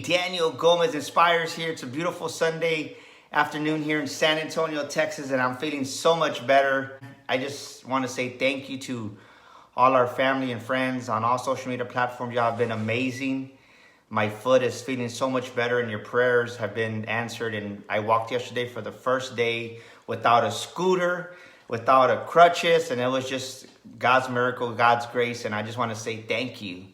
Daniel Gomez Inspires here. It's a beautiful Sunday afternoon here in San Antonio, Texas, and I'm feeling so much better. I just want to say thank you to all our family and friends on all social media platforms. Y'all have been amazing. My foot is feeling so much better and your prayers have been answered. And I walked yesterday for the first day without a scooter, without a crutches, and it was just God's miracle, God's grace, and I just want to say thank you.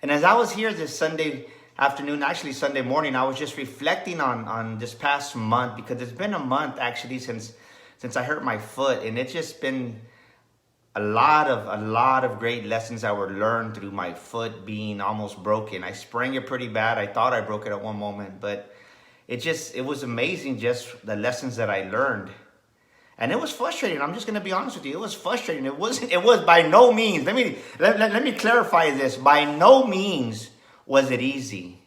And as I was here this Sunday afternoon, actually Sunday morning, I was just reflecting on this past month, because it's been a month actually since I hurt my foot, and it's just been a lot of great lessons that were learned through my foot being almost broken. I sprained it pretty bad. I thought I broke it at one moment, but it was amazing just the lessons that I learned. And it was frustrating. I'm just going to be honest with you. It was frustrating. It was by no means. Let me clarify this. By no means was it easy.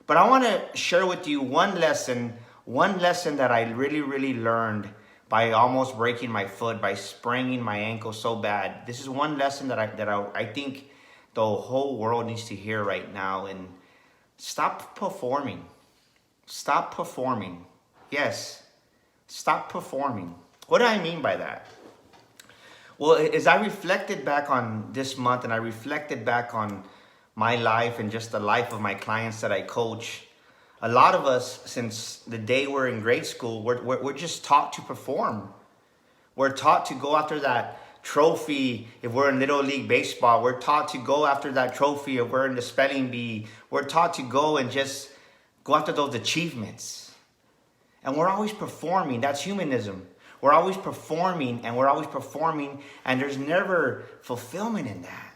But I want to share with you one lesson that I really learned by almost breaking my foot, by spraining my ankle so bad. This is one lesson that I think the whole world needs to hear right now. And stop performing. Stop performing. Yes. Stop performing. What do I mean by that? Well, as I reflected back on this month and I reflected back on my life and just the life of my clients that I coach, a lot of us, since the day we're in grade school, we're just taught to perform. We're taught to go after that trophy. If we're in Little League Baseball, we're taught to go after that trophy. If we're in the spelling bee, we're taught to go and just go after those achievements. And we're always performing. That's humanism. We're always performing, and there's never fulfillment in that.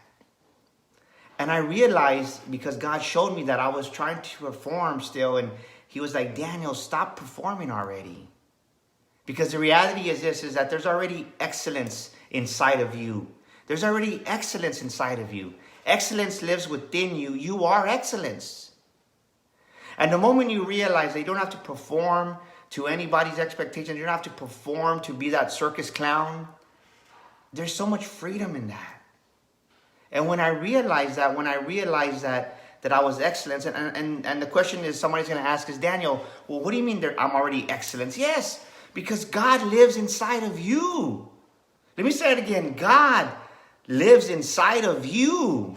And I realized, because God showed me that I was trying to perform still, and he was like, Daniel, stop performing already. Because the reality is this, is that there's already excellence inside of you. There's already excellence inside of you. Excellence lives within you. You are excellence. And the moment you realize that you don't have to perform to anybody's expectations, you don't have to perform to be that circus clown, there's so much freedom in that. And when I realized that, that I was excellence, and the question is, somebody's going to ask is, Daniel, well, what do you mean I'm already excellence? Yes, because God lives inside of you. Let me say it again. God lives inside of you.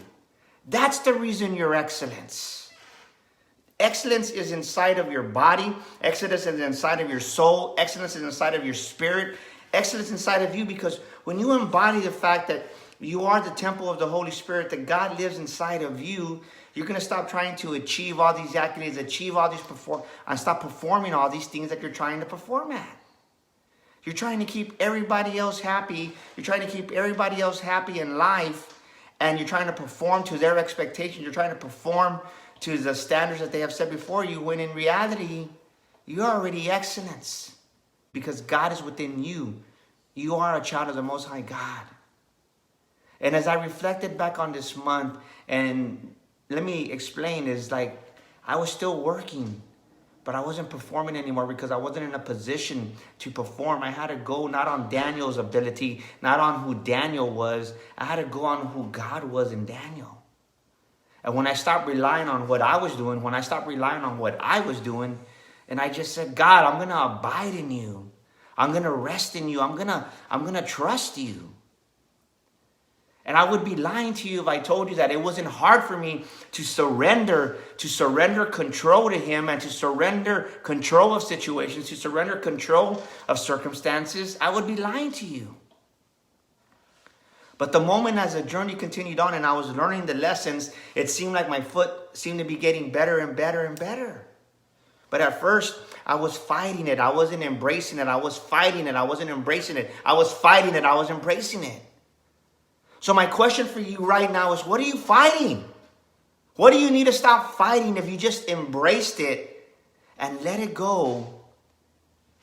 That's the reason you're excellence. Excellence is inside of your body. Excellence is inside of your soul. Excellence is inside of your spirit. Excellence inside of you, because when you embody the fact that you are the temple of the Holy Spirit, that God lives inside of you, you're going to stop trying to achieve all these accolades, achieve all these and stop performing all these things that you're trying to perform at. You're trying to keep everybody else happy. You're trying to keep everybody else happy in life, and you're trying to perform to their expectations. You're trying to perform to the standards that they have set before you, when in reality, you're already excellence, because God is within you. You are a child of the Most High God. And as I reflected back on this month, and let me explain, is like I was still working, but I wasn't performing anymore because I wasn't in a position to perform. I had to go not on Daniel's ability, not on who Daniel was. I had to go on who God was in Daniel. And when I stopped relying on what I was doing, and I just said, God, I'm going to abide in you. I'm going to rest in you. I'm going to trust you. And I would be lying to you if I told you that it wasn't hard for me to surrender control to him, and to surrender control of situations, to surrender control of circumstances. I would be lying to you. But the moment as the journey continued on and I was learning the lessons, it seemed like my foot seemed to be getting better and better and better. But at first, I was fighting it. I wasn't embracing it. I was fighting it. I wasn't embracing it. I was fighting it. I was embracing it. So my question for you right now is, what are you fighting? What do you need to stop fighting if you just embraced it and let it go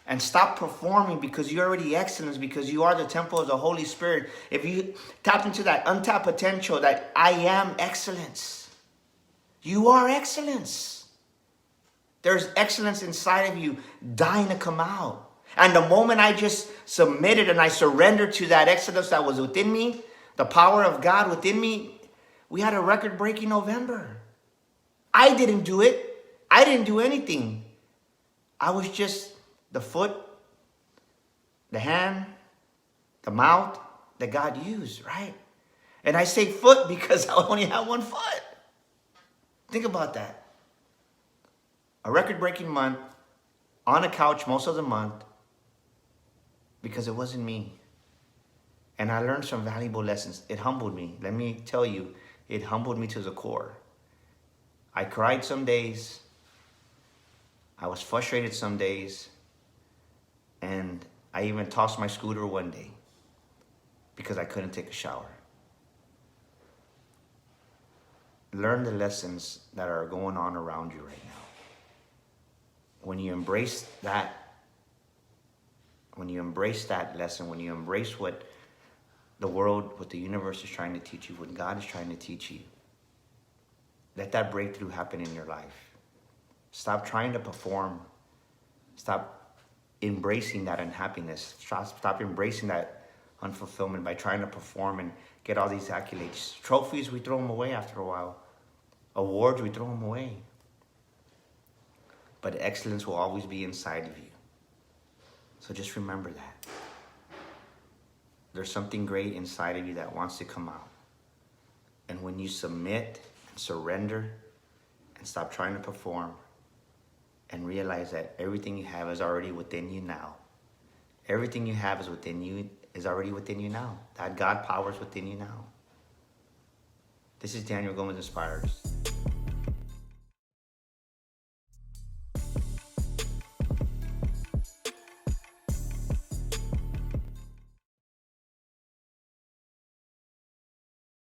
and stop performing, because you're already excellence, because you are the temple of the Holy Spirit? If you tap into that untapped potential, that I am excellence. You are excellence. There's excellence inside of you dying to come out. And the moment I just submitted and I surrendered to that excellence that was within me, the power of God within me, we had a record-breaking November. I didn't do it. I didn't do anything. I was just the foot, the hand, the mouth that God used, right? And I say foot because I only have one foot. Think about that. A record-breaking month, on a couch most of the month, because it wasn't me. And I learned some valuable lessons. It humbled me. Let me tell you, it humbled me to the core. I cried some days. I was frustrated some days. And I even tossed my scooter one day because I couldn't take a shower. Learn the lessons that are going on around you right now. When you embrace that lesson, when you embrace what the world, what the universe is trying to teach you, what God is trying to teach you, let that breakthrough happen in your life. Stop trying to perform. Stop embracing that unhappiness. Stop embracing that unfulfillment by trying to perform and get all these accolades. Trophies, we throw them away after a while. Awards, we throw them away. But excellence will always be inside of you. So just remember that. There's something great inside of you that wants to come out. And when you submit and surrender and stop trying to perform and realize that everything you have is already within you now. Everything you have is within you, is already within you now. That God power is within you now. This is Daniel Gomez Inspires.